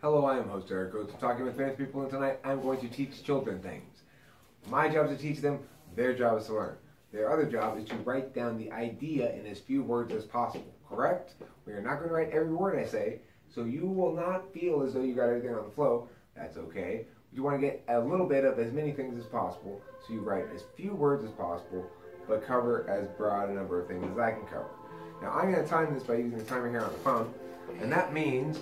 Hello, I am host Eric Oates, Talking with Famous People, and tonight I'm going to teach children things. My job is to teach them, their job is to learn. Their other job is to write down the idea in as few words as possible, correct? We are not going to write every word I say, so you will not feel as though you got everything on the flow. That's okay. You want to get a little bit of as many things as possible, so you write as few words as possible, but cover as broad a number of things as I can cover. Now, I'm going to time this by using the timer here on the phone, and that means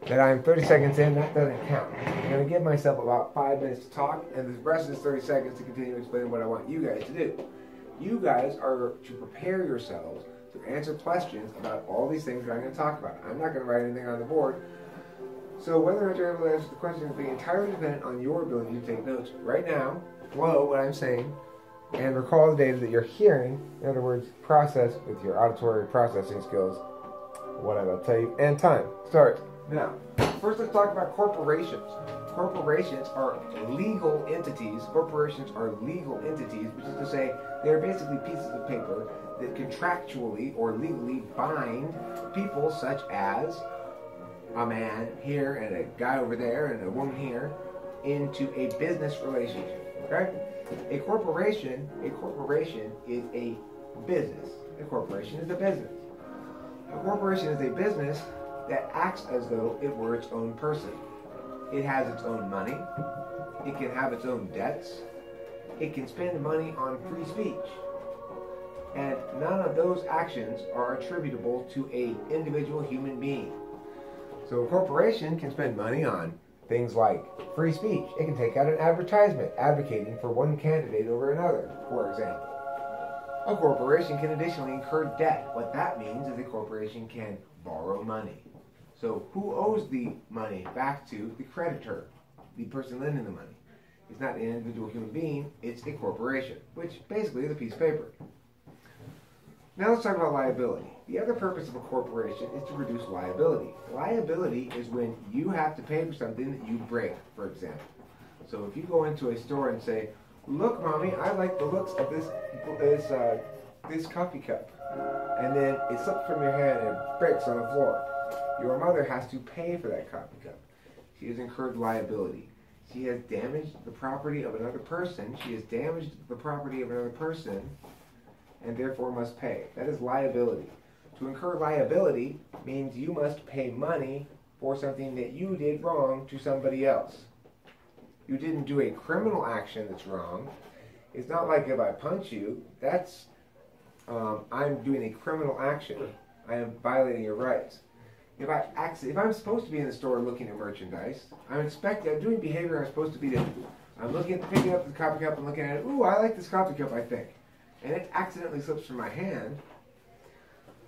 that I'm 30 seconds in. That doesn't count. I'm going to give myself about 5 minutes to talk, and the rest is 30 seconds to continue explaining what I want you guys to do. You guys are to prepare yourselves to answer questions about all these things that I'm going to talk about. I'm not going to write anything on the board, so whether or not you're able to answer the question will be entirely dependent on your ability to take notes. Right now, flow what I'm saying, and recall the data that you're hearing. In other words, process with your auditory processing skills what I'm about to tell you, and time. Start. Now, first let's talk about corporations. Corporations are legal entities. Corporations are legal entities, which is to say they're basically pieces of paper that contractually or legally bind people such as a man here and a guy over there and a woman here into a business relationship. Okay? A corporation is a business. A corporation is a business. A corporation is a business that acts as though it were its own person. It has its own money. It can have its own debts. It can spend money on free speech. And none of those actions are attributable to an individual human being. So a corporation can spend money on things like free speech. It can take out an advertisement advocating for one candidate over another, for example. A corporation can additionally incur debt. What that means is a corporation can borrow money. So who owes the money back to the creditor, the person lending the money? It's not an individual human being, it's a corporation, which basically is a piece of paper. Now let's talk about liability. The other purpose of a corporation is to reduce liability. Liability is when you have to pay for something that you break, for example. So if you go into a store and say, "Look, Mommy, I like the looks of this coffee cup," and then it slips from your hand and it breaks on the floor. Your mother has to pay for that coffee cup. She has incurred liability. She has damaged the property of another person. She has damaged the property of another person and therefore must pay. That is liability. To incur liability means you must pay money for something that you did wrong to somebody else. You didn't do a criminal action that's wrong. It's not like if I punch you, that's I'm doing a criminal action. I am violating your rights. If I'm supposed to be in the store looking at merchandise, I'm doing behavior I'm supposed to be doing. I'm picking up the coffee cup and looking at it. Ooh, I like this coffee cup, I think. And it accidentally slips from my hand.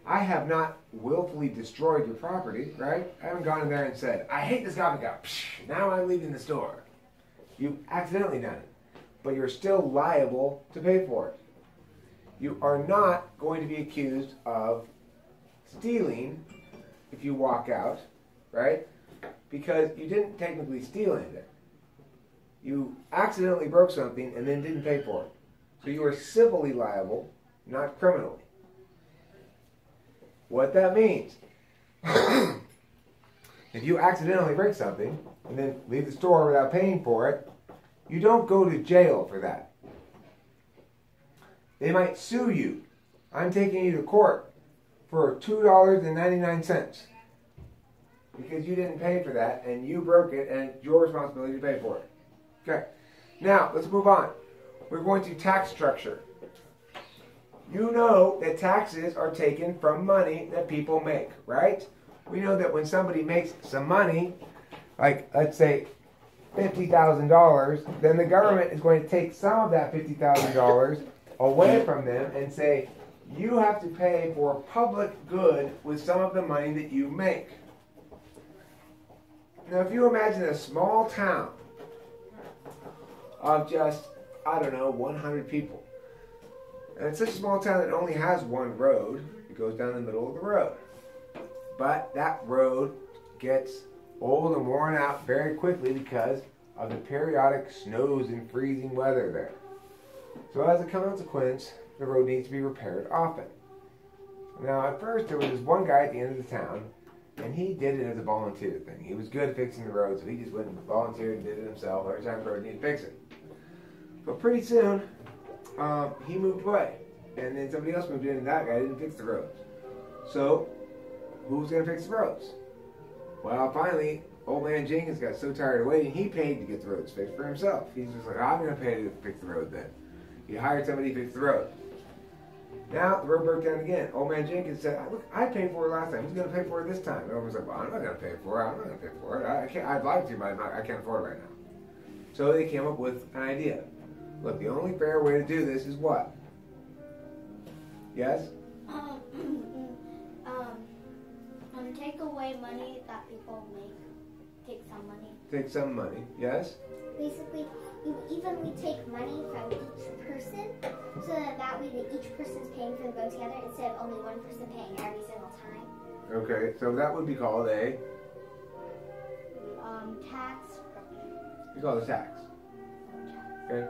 I have not willfully destroyed your property, right? I haven't gone in there and said, "I hate this coffee cup. Psh, now I'm leaving the store." You've accidentally done it. But you're still liable to pay for it. You are not going to be accused of stealing if you walk out, right? Because you didn't technically steal anything. You accidentally broke something and then didn't pay for it. So you are civilly liable, not criminally. What that means, if you accidentally break something and then leave the store without paying for it, you don't go to jail for that. They might sue you. I'm taking you to court for $2.99 because you didn't pay for that and you broke it and it's your responsibility to pay for it. Okay, now let's move on. We're going to tax structure. You know that taxes are taken from money that people make, right? We know that when somebody makes some money, like let's say $50,000, then the government is going to take some of that $50,000 away from them and say, you have to pay for public good with some of the money that you make. Now, if you imagine a small town of just, 100 people. And it's such a small town that only has one road. It goes down the middle of the road. But that road gets old and worn out very quickly because of the periodic snows and freezing weather there. So as a consequence, the road needs to be repaired often. Now, at first, there was this one guy at the end of the town And he did it as a volunteer thing. He was good at fixing the roads, so he just went and volunteered and did it himself. Every time the road needed fixing. But pretty soon, he moved away. And then somebody else moved in, and that guy didn't fix the roads. So, who was going to fix the roads? Well, finally, old man Jenkins got so tired of waiting, he paid to get the roads fixed for himself. He's just like, I'm going to pay to fix the road then. He hired somebody to fix the road. Now, the road broke down again. Old man Jenkins said, look, I paid for it last time. Who's going to pay for it this time? And everyone's like, well, I'm not going to pay for it. I'm not going to pay for it. I'd like to, but I can't afford it right now. So they came up with an idea. Look, the only fair way to do this is what? Yes? Take away money that people make. Take some money. Take some money, yes? Basically, you evenly take money from each person, so that way each person's paying for the road together instead of only one person paying every single time. Okay, so that would be called a? Tax. You call it a tax. Okay?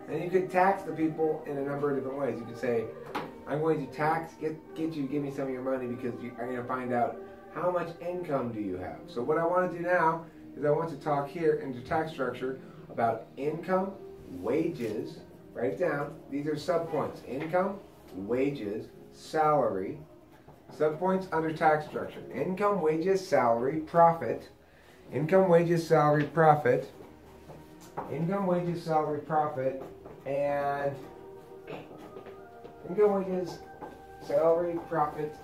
And you could tax the people in a number of different ways. You could say, I'm going to tax, get you to give me some of your money because I'm going to find out how much income do you have. So what I want to do now is I want to talk here in the tax structure about income, wages, write it down, these are subpoints, income, wages, salary, subpoints under tax structure, income, wages, salary, profit, income, wages, salary, profit, income, wages, salary, profit, and income, wages, salary, profit,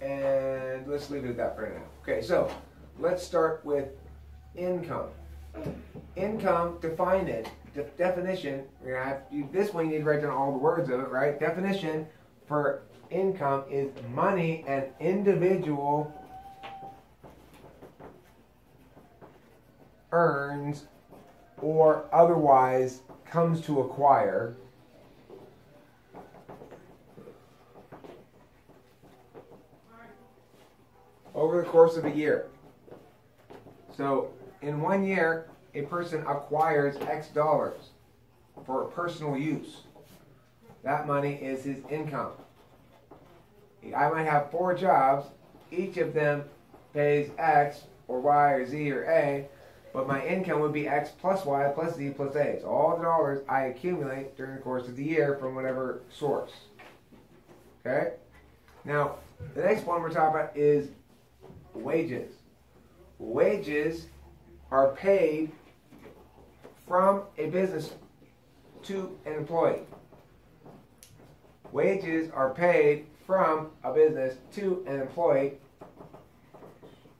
and let's leave it at that for now. Okay, so let's start with income. Income, define it. Definition, we're gonna have to, this one you need to write down all the words of it, right? Definition for income is money an individual earns or otherwise comes to acquire over the course of a year. So, in 1 year, a person acquires X dollars for personal use. That money is his income. I might have 4 jobs. Each of them pays X or Y or Z or A, but my income would be X plus Y plus Z plus A. So all the dollars I accumulate during the course of the year from whatever source. Okay? Now, the next one we're talking about is wages. Wages are paid from a business to an employee. Wages are paid from a business to an employee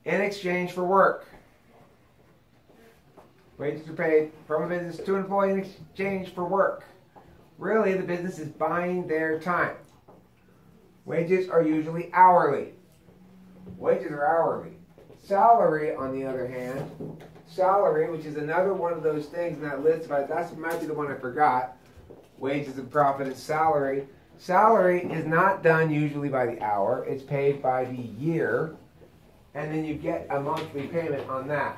in exchange for work. Wages are paid from a business to an employee in exchange for work. Really, the business is buying their time. Wages are usually hourly. Wages are hourly. Salary, on the other hand, salary, which is another one of those things in that list, but that might be the one I forgot. Wages and profit and salary. Salary is not done usually by the hour. It's paid by the year, and then you get a monthly payment on that.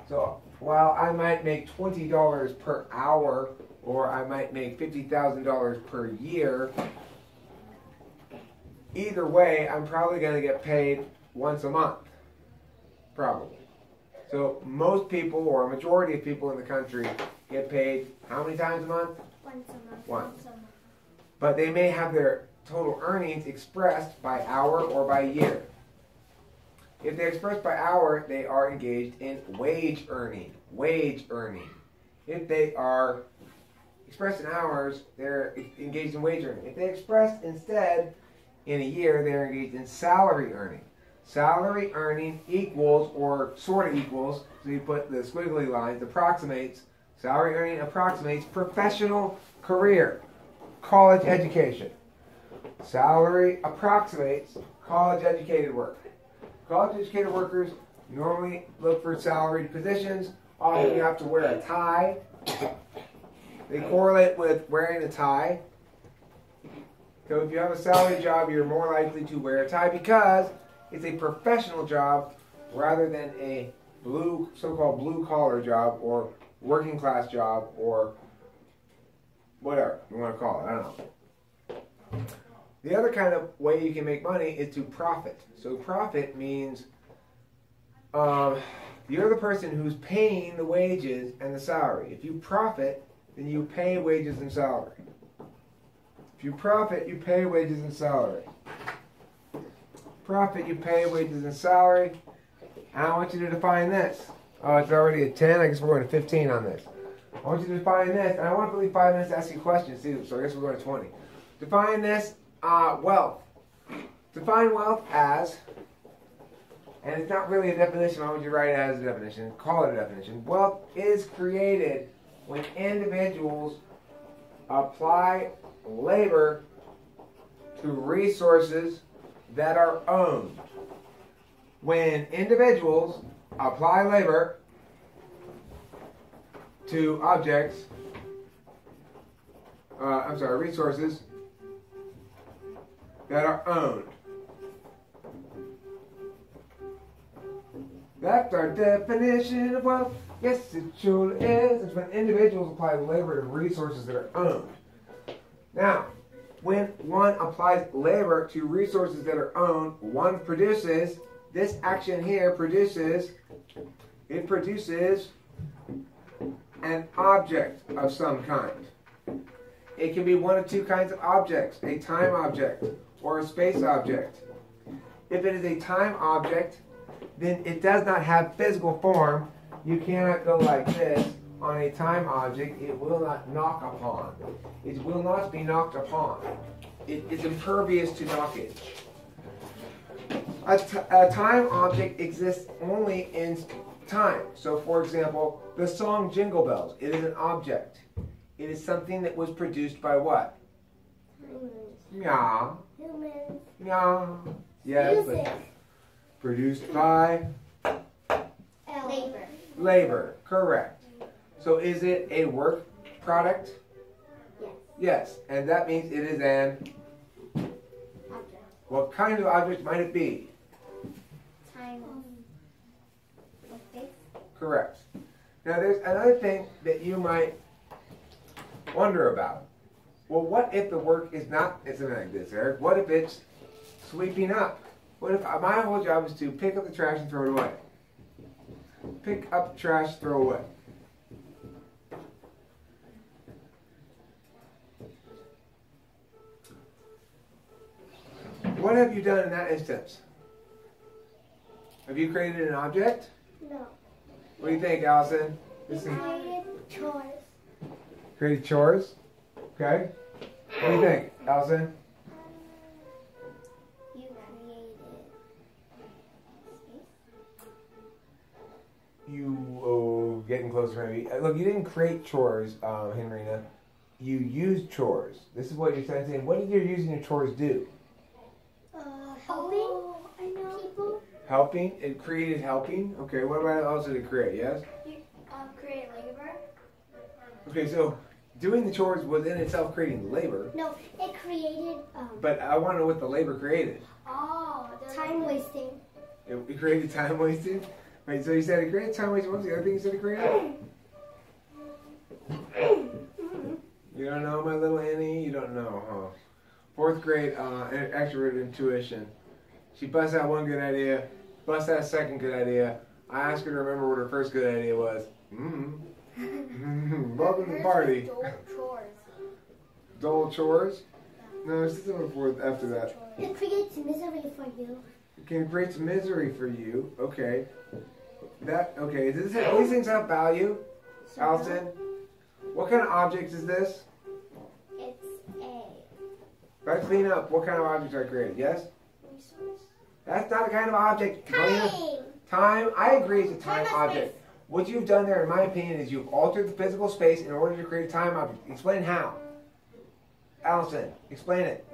So while I might make $20 per hour, or I might make $50,000 per year, either way, I'm probably going to get paid once a month. Probably. So most people, or a majority of people in the country, get paid how many times a month? Once a month. Once. But they may have their total earnings expressed by hour or by year. If they're expressed by hour, they are engaged in wage earning. Wage earning. If they are expressed in hours, they're engaged in wage earning. If they're expressed instead in a year, they're engaged in salary earning. Salary earning equals, or sort of equals, so you put the squiggly lines, approximates, salary earning approximates professional career, college education. Salary approximates college educated work. College educated workers normally look for salaried positions. Often you have to wear a tie. They correlate with wearing a tie. So if you have a salary job, you're more likely to wear a tie because it's a professional job rather than a so-called blue-collar job or working class job or whatever you want to call it. I don't know. The other kind of way you can make money is to profit. So profit means you're the person who's paying the wages and the salary. If you profit, then you pay wages and salary. If you profit, you pay wages and salary. Profit, you pay wages and salary. I want you to define this. Oh, it's already at 10. I guess we're going to 15 on this. I want you to define this, and I want to leave 5 minutes to ask you questions too, so I guess we're going to 20. Define this, wealth. Define wealth as, and it's not really a definition, I want you to write it as a definition, call it a definition. Wealth is created when individuals apply labor to resources that are owned. When individuals apply labor to objects, resources that are owned. That's our definition of wealth. Yes, it sure is. It's when individuals apply labor to resources that are owned. Now, when one applies labor to resources that are owned, one produces, this action here produces an object of some kind. It can be one of two kinds of objects, a time object or a space object. If it is a time object, then it does not have physical form. You cannot go like this on a time object. It will not knock upon. It will not be knocked upon. It is impervious to knockage. A time object exists only in time. So, for example, the song Jingle Bells, it is an object. It is something that was produced by what? Yeah. Humans. Yeah. Yes, Music. but produced by Labor. labor. Correct. So is it a work product? Yes. Yes. And that means it is an Object. what kind of object might it be? Time. Space. Correct. Now there's another thing that you might wonder about. Well, what if the work is not something like this, Eric? What if it's sweeping up? What if my whole job is to pick up the trash and throw it away? Pick up the trash, throw away. What have you done in that instance? Have you created an object? No. What do you think, Allison? We created chores. Created chores? Okay. What do you think, Allison? You created space. Getting closer maybe. Look, you didn't create chores, Henrina. You used chores. This is what you're saying. What did you using your chores do? Helping. I know. People. Helping? It created helping? Okay, what about else did it create, yes? You create labor. Okay, so doing the chores was in itself creating labor. No, it created But I want to know what the labor created. Oh, time wasting. It created time wasting? Wait, so you said it created time wasting. What was the other thing you said it created? You don't know, my little Annie? You don't know, huh? 4th grade extrovert intuition. She busts out one good idea, busts out a second good idea. I asked her to remember what her first good idea was. Welcome to the party. Chores. Dull chores? No, it's still before after that. It creates misery for you. It can create some misery for you. Okay. Okay. These things have value, Allison? What kind of object is this? It's a If I clean up, what kind of objects are created? Yes? Resource. That's not a kind of object. time. Time, I agree, it's a time Time and object. space. What you've done there, in my opinion, is you've altered the physical space in order to create a time object. Explain how. Allison, explain it.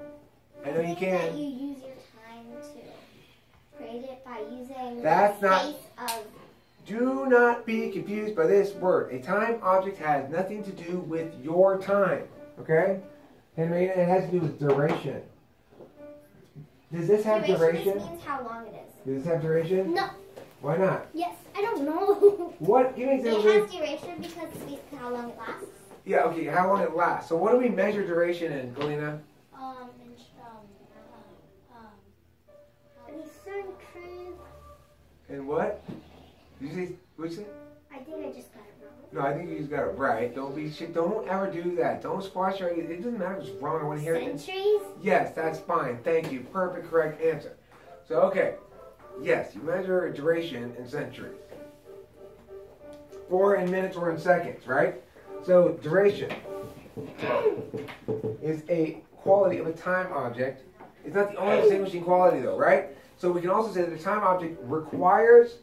I know you That can. you use your time to create it by using That's the not- space of. Do not be confused by this word. A time object has nothing to do with your time. Okay? Henrietta, it has to do with duration. Does this have duration? This means how long it is. Does this have duration? No. Why not? Yes. I don't know. What? Give me an It example. has duration because it speaks to how long it lasts. Yeah, okay, how long it lasts. So what do we measure duration in, Galena? And what? Did you say, what'd you say? I think I just got it wrong. No, I think you just got it right. Don't be shit. Don't ever do that. Don't squash your ideas. It doesn't matter if it's wrong. I want to hear it. Centuries? Yes, that's fine. Thank you. Perfect, correct answer. So, okay. Yes, you measure duration in centuries. Or in minutes or in seconds, right? So, duration is a quality of a time object. It's not the only distinguishing quality, though, right? So, we can also say that a time object requires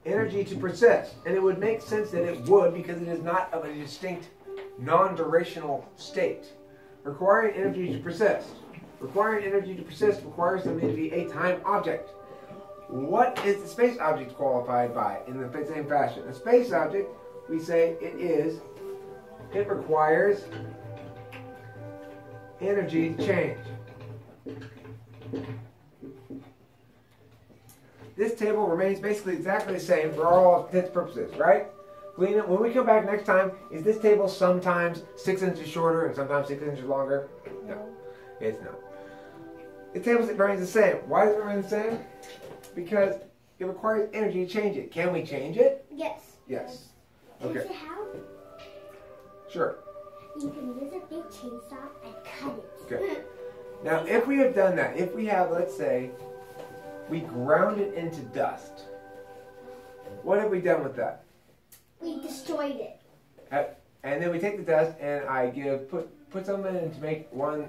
energy to persist. And it would make sense that it would because it is not of a distinct non-durational state. Requiring energy to persist. Requiring energy to persist requires something to be a time object. What is the space object qualified by in the same fashion? A space object, we say it requires energy to change. This table remains basically exactly the same for all intents and purposes, right? Lena, when we come back next time, is this table sometimes 6 inches shorter and sometimes 6 inches longer? No, it's not. The table remains the same. Why does it remain the same? Because it requires energy to change it. Can we change it? Yes. Yes. Can Okay. you see how? Sure. You can use a big chainsaw and cut it. Okay. Now, if we have done that, if we have, let's say, we ground it into dust, what have we done with that? We destroyed it. And then we take the dust and I put something in to make one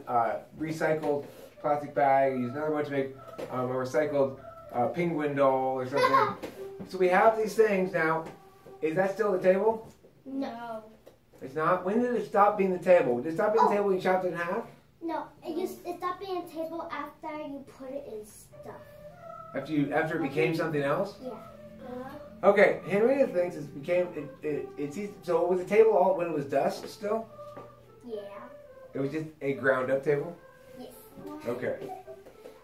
recycled plastic bag, use another one to make a recycled penguin doll or something. So we have these things now. Is that still the table? No. It's not? When did it stop being the table? Did it stop being the table when you chopped it in half? No, it stopped being a table after you put it in stuff. After it became something else? Yeah. Okay, Henrietta thinks it became, it's easy. So was the table all when it was dust still? Yeah. It was just a ground up table? Yes. Okay.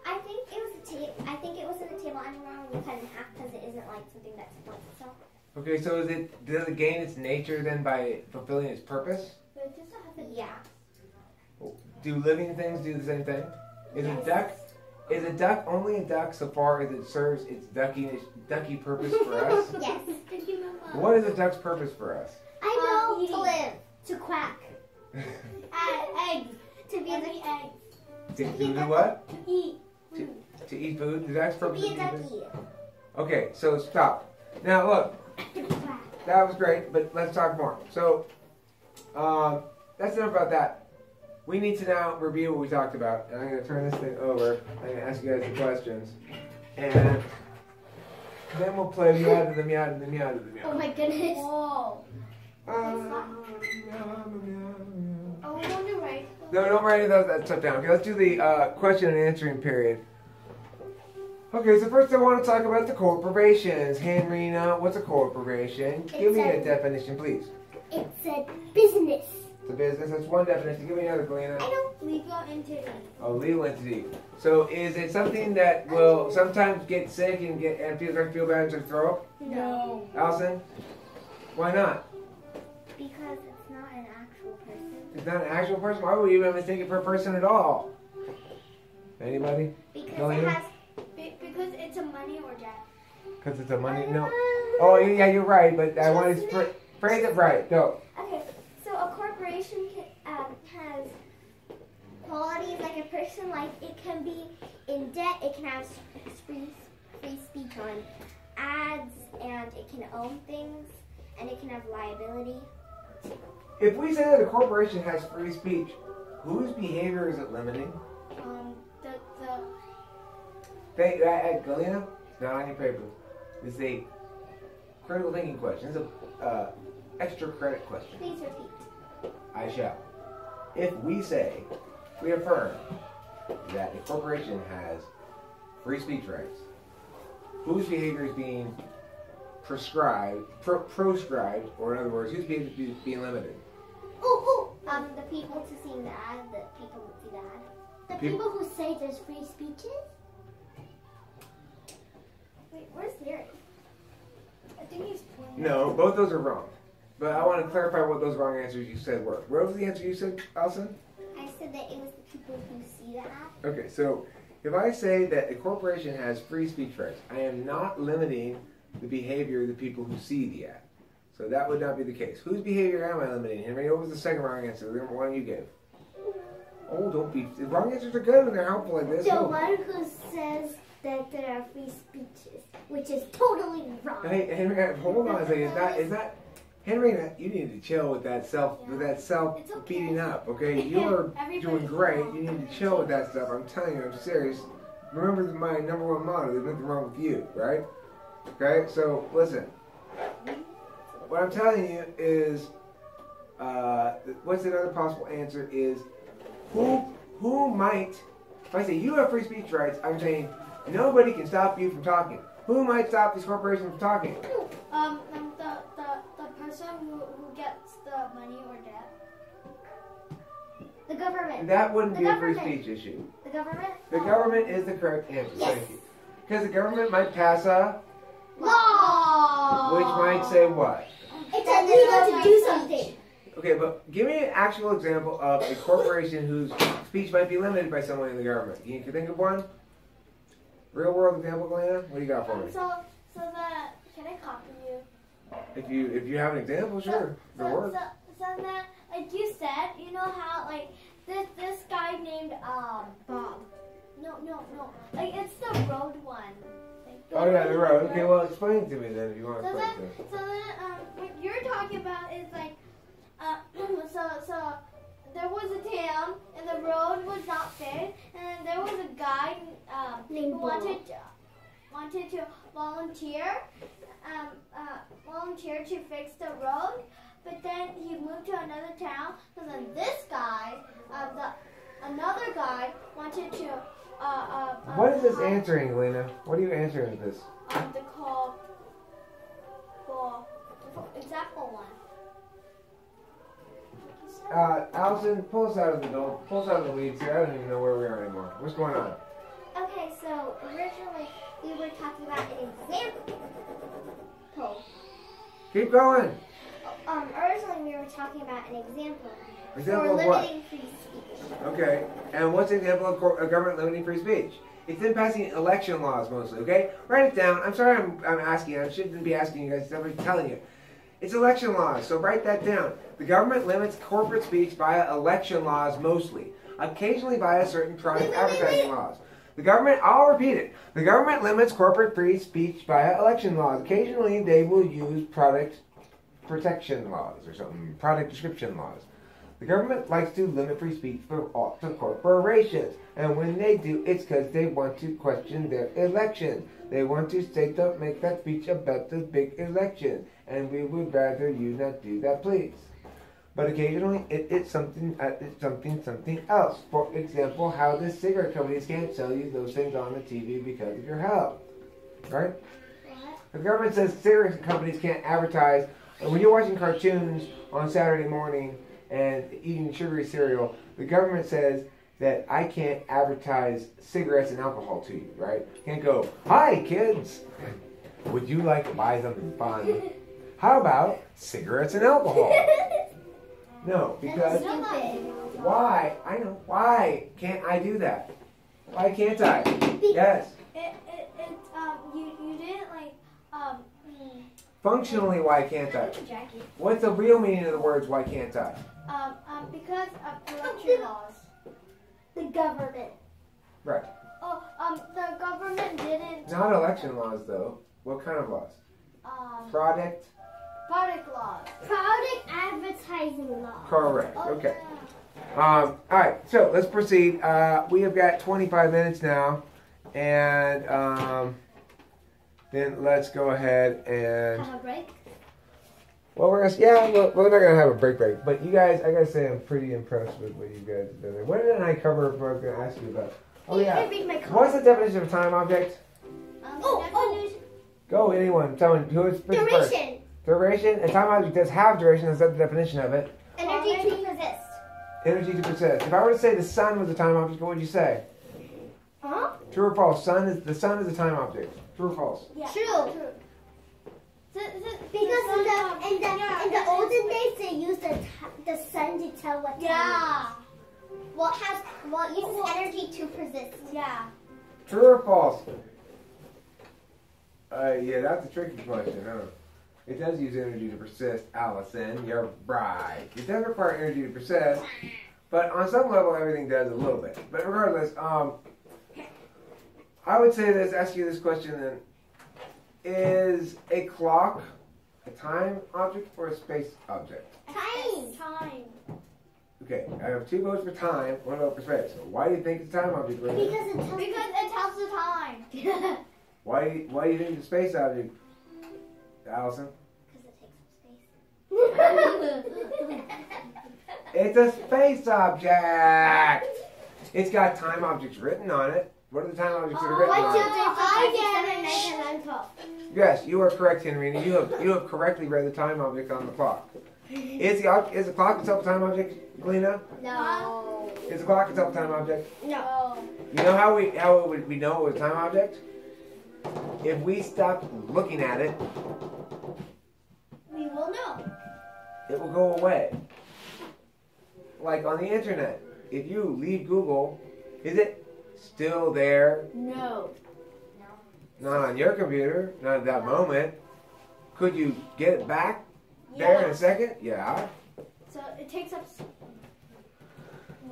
I think it was a table. I think it wasn't a table anymore when we cut it in half because it isn't like something that supports itself. Okay, so does it gain its nature then by fulfilling its purpose? But it doesn't have a Do living things do the same thing? Is a duck only a duck so far as it serves its ducky purpose for us? Yes. What is a duck's purpose for us? I know. To live. To quack. Eggs. To be the eggs. To do what? To eat. To eat food? The duck's To purpose be is a to eat food? ducky. Okay, so stop. Now look, To quack. that was great, but let's talk more. So, that's enough about that. We need to now review what we talked about. And I'm going to turn this thing over. I'm going to ask you guys the questions. And then we'll play meow to the meow to the meow to the meow. Oh my goodness. Whoa. Oh, we want to write. No, don't write any of that stuff down. Okay, let's do the question and answering period. Okay, so first I want to talk about the corporations. Henrina, what's a corporation? Give me a definition, please. It's a business. It's a business. That's one definition. Give me another, Galena. I know. Legal entity. A legal entity. So is it something that will sometimes get sick and feel bad and throw up? No. Allison? Why not? Because it's not an actual person. It's not an actual person? Why would you even mistake it for a person at all? Anybody? Because Galena? it has. Because it's a money or debt. Because it's a money? No. Oh, yeah, you're right, but I want to phrase it right. Go. Okay, so a corporation has qualities like a person. Like it can be in debt. It can have free speech on ads, and it can own things, and it can have liability. If we say that a corporation has free speech, whose behavior is it limiting? Galena, it's not on your paper. It's a critical thinking question. It's a extra credit question. Please repeat. I shall. If we affirm that a corporation has free speech rights, whose behavior is being proscribed, or in other words, whose behavior is being limited? The people to see the ad, the people who see the ad. The People- people who say there's free speeches? Wait, where's Larry? I think he's pointing. No, both those are wrong. But I want to clarify what those wrong answers you said were. What was the answer you said, Allison? I said that it was the people who see the ad. Okay, so If I say that a corporation has free speech rights, I am not limiting the behavior of the people who see the ad. So that would not be the case. Whose behavior am I limiting, Henry? What was the second wrong answer? The one you gave. Oh, don't be. The wrong answers are good when they're helpful like this. The one who says that there are free speeches, which is totally wrong. Hey, Henry, hold on a second. It's not. Henry, you need to chill with that beating up. Okay, you're doing great. You need to chill with that stuff. I'm telling you, I'm serious. Remember my number one motto: there's nothing wrong with you, right? Okay, so listen. What I'm telling you is, what's another possible answer is, who might, if I say you have free speech rights, I'm saying nobody can stop you from talking. Who might stop these corporations from talking? The person who gets the money or debt. The government. That wouldn't be a free speech issue. The government? The government is the correct answer. Yes. Thank you. Because the government might pass a law. Which might say what? It's illegal to do something. Okay, but give me an actual example of a corporation whose speech might be limited by someone in the government. Can you think of one? Real world example, Galena? What do you got for me? So that, can I copy you? If you have an example, sure. So that, like you said, you know how like this guy named Bob. No. Like it's the road one. Oh yeah, the road. Okay, well explain it to me then if you want to explain it to me. So then what you're talking about is like so there was a town and the road was not fixed, and then there was a guy who wanted to volunteer to fix the road, but then he moved to another town. So then this guy, another guy wanted to. What is this answering, Lena? What are you answering with this? The call for example one. Allison, pull us out of the weeds here. I don't even know where we are anymore. What's going on? Okay, so originally we were talking about an example. Keep going. Originally we were talking about an example. Example for of what? limiting free speech. Okay, and what's an example of government limiting free speech? It's them passing election laws mostly, okay? Write it down. I'm sorry I'm asking you. I shouldn't be asking you guys. I'm telling you. It's election laws, so write that down. The government limits corporate speech via election laws mostly, occasionally via certain product advertising laws. The government, I'll repeat it, the government limits corporate free speech via election laws. Occasionally they will use product protection laws or something, product description laws. The government likes to limit free speech to corporations, and when they do, it's because they want to question their election. They want to say, don't make that speech about the big election, and we would rather you not do that, please. But occasionally, it's something else. For example, how the cigarette companies can't sell you those things on the TV because of your health, right? The government says cigarette companies can't advertise. When you're watching cartoons on Saturday morning and eating sugary cereal, the government says that I can't advertise cigarettes and alcohol to you, right? Can't go, hi kids, would you like to buy something fun? How about cigarettes and alcohol? No, because why? I know, why can't I do that? Why can't I? Yes. You didn't like Functionally, why can't I? What's the real meaning of the words why can't I? Because of election laws. The government. Right. The government didn't. Not election laws, though. What kind of laws? Product laws. Product advertising laws. Correct. Okay. All right. So let's proceed. We have got 25 minutes now, and then let's go ahead and have a break. Well, we're not gonna have a break, but you guys, I gotta say, I'm pretty impressed with what you guys have done. What did I cover? What I was gonna ask you about? Oh yeah. What's the definition of a time object? Go, anyone. Tell me who is first. Duration. Duration. A time object does have duration. That's the definition of it. Energy to persist. Energy to persist. If I were to say the sun was a time object, what would you say? Huh? True or false? The sun is a time object. True or false? Yeah. True. Because in the olden days they used the sun to tell what time. Yeah. What uses energy to persist. Yeah. True or false? Yeah, that's a tricky question, huh? It does use energy to persist, Allison. You're right. It does require energy to persist, but on some level, everything does a little bit. But regardless, I would say this, ask you this question then. Is a clock a time object or a space object? Time. Okay, I have 2 votes for time, 1 vote for space. So why do you think it's a time object, Linda? Because it tells the time. Why do you think it's a space object, Allison? Because it takes up space. It's a space object! It's got time objects written on it. What are the time objects that are written on it? I get it. Yes, you are correct, Henrina. You have correctly read the time object on the clock. Is the clock itself a time object, Galena? No. Is the clock itself a time object? No. You know how we know it was a time object? If we stop looking at it, We will know. it will go away. Like on the internet, if you leave Google, is it still there? No. Not on your computer, not at that moment. Could you get it back there in a second? Yeah. So it takes up.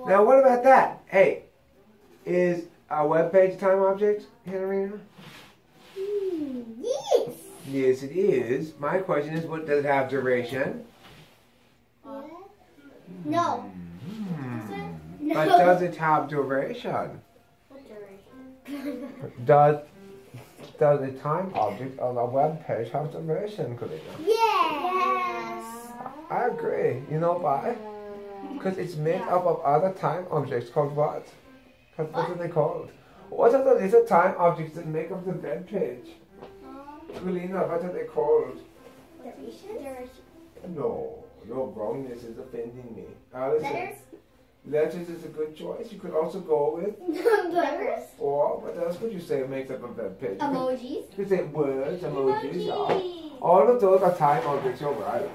Now what about that? Hey, is a web page a time object, Henrina? Yes. Yes, it is. My question is, what does it have duration? No. Hmm. But does it have duration? What duration? Does a time object on a web page have duration, Kalina? Yes. I agree. You know why? Because it's made up of other time objects called what? What are they called? What are the little time objects that make up the web page? Kalina, what are they called? Duration. No, your wrongness is offending me. Allison, Letters. letters is a good choice. You could also go with, Numbers. or what else would you say makes up a web page? Emojis. You could say words, emojis, yeah. All of those are time objects, you're right.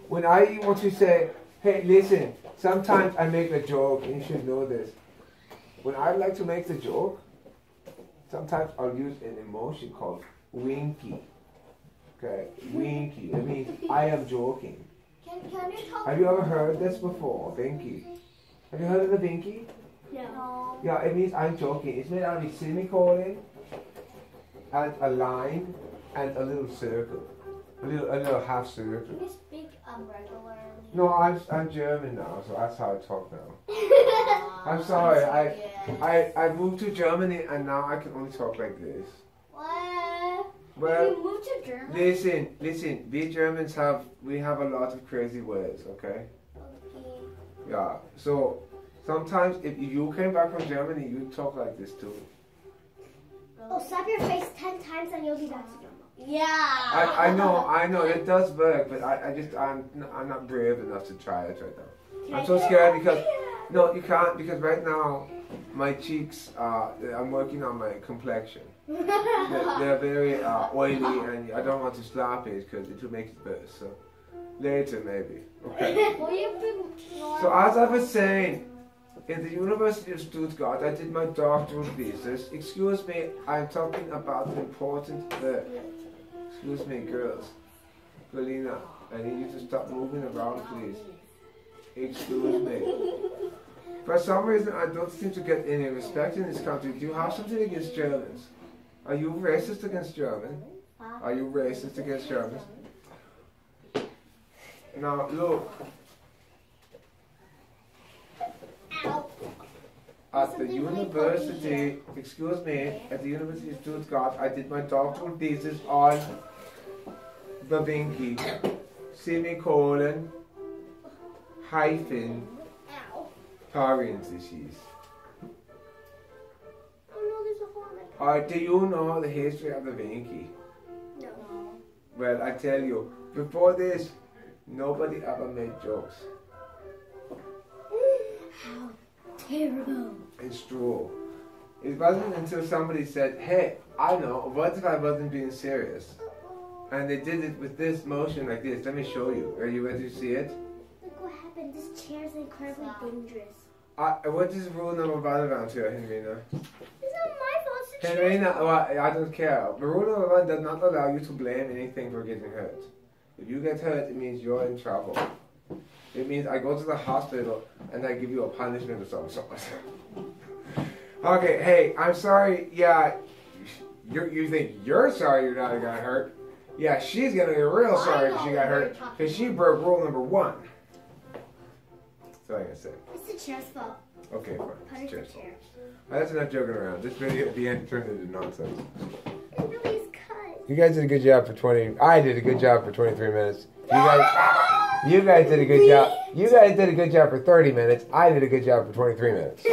When I want to say, hey, listen, sometimes I make a joke, and you should know this. When I like to make the joke, sometimes I'll use an emotion called winky. Okay, winky. That means I am joking. Can you talk? Have you ever heard this before? Vinky. Have you heard of the Vinky? No. Yeah, it means I'm joking. It's made out of a semicolon and a line and a little circle. A little half circle. Can you speak regularly? No, I'm German now, so that's how I talk now. I'm sorry. I moved to Germany and now I can only talk like this. What? Well, You moved to Germany? listen. We Germans have a lot of crazy words, okay? Okay. Yeah. So sometimes if you came back from Germany, you talk like this too. Oh, slap your face 10 times and you'll be back to normal. Yeah. I know. It does work, but I'm not brave enough to try it right now. I'm so scared because no, you can't because right now my cheeks. I'm working on my complexion. They're very oily, and I don't want to slap it because it will make it worse. So later maybe. Okay. Will you be So as I was saying, in the University of Stuttgart, I did my doctoral thesis. Excuse me, I'm talking about an important work. Excuse me, girls. Galina, I need you to stop moving around, please. Excuse me. For some reason, I don't seem to get any respect in this country. Do you have something against Germans? Are you racist against Germans? Are you racist against Germans? Now, look. Ow. At the university, excuse me, at the University of Stuttgart, I did my doctoral thesis on the Vinky, semicolon, hyphen, Ow. parentheses. Oh no, there's a hole in my Do you know the history of the Vinky? No. Well, I tell you, before this, nobody ever made jokes. How terrible. It's true. It wasn't until somebody said, hey, I know, what if I wasn't being serious? And they did it with this motion like this. Let me show you. Are you ready to see it? Look what happened. This chair is incredibly dangerous. What is rule number 1 around here, Henrina? It's not my Henrina, well, I don't care. Rule number 1 does not allow you to blame anything for getting hurt. If you get hurt, it means you're in trouble. It means I go to the hospital and I give you a punishment or something. Okay, hey, I'm sorry. Yeah, you think you're sorry your daughter got hurt? Yeah, she's gonna get real sorry that she got hurt because she broke rule number 1. That's all I gotta say. It's the chair's fault. Okay, fine. Punish the Cheers. chair. Well, that's enough joking around. This video at the end turned into nonsense. It really is cut. You guys did a good job for 20. I did a good job for 23 minutes. You guys did a good job. You guys did a good job for 30 minutes. I did a good job for 23 minutes.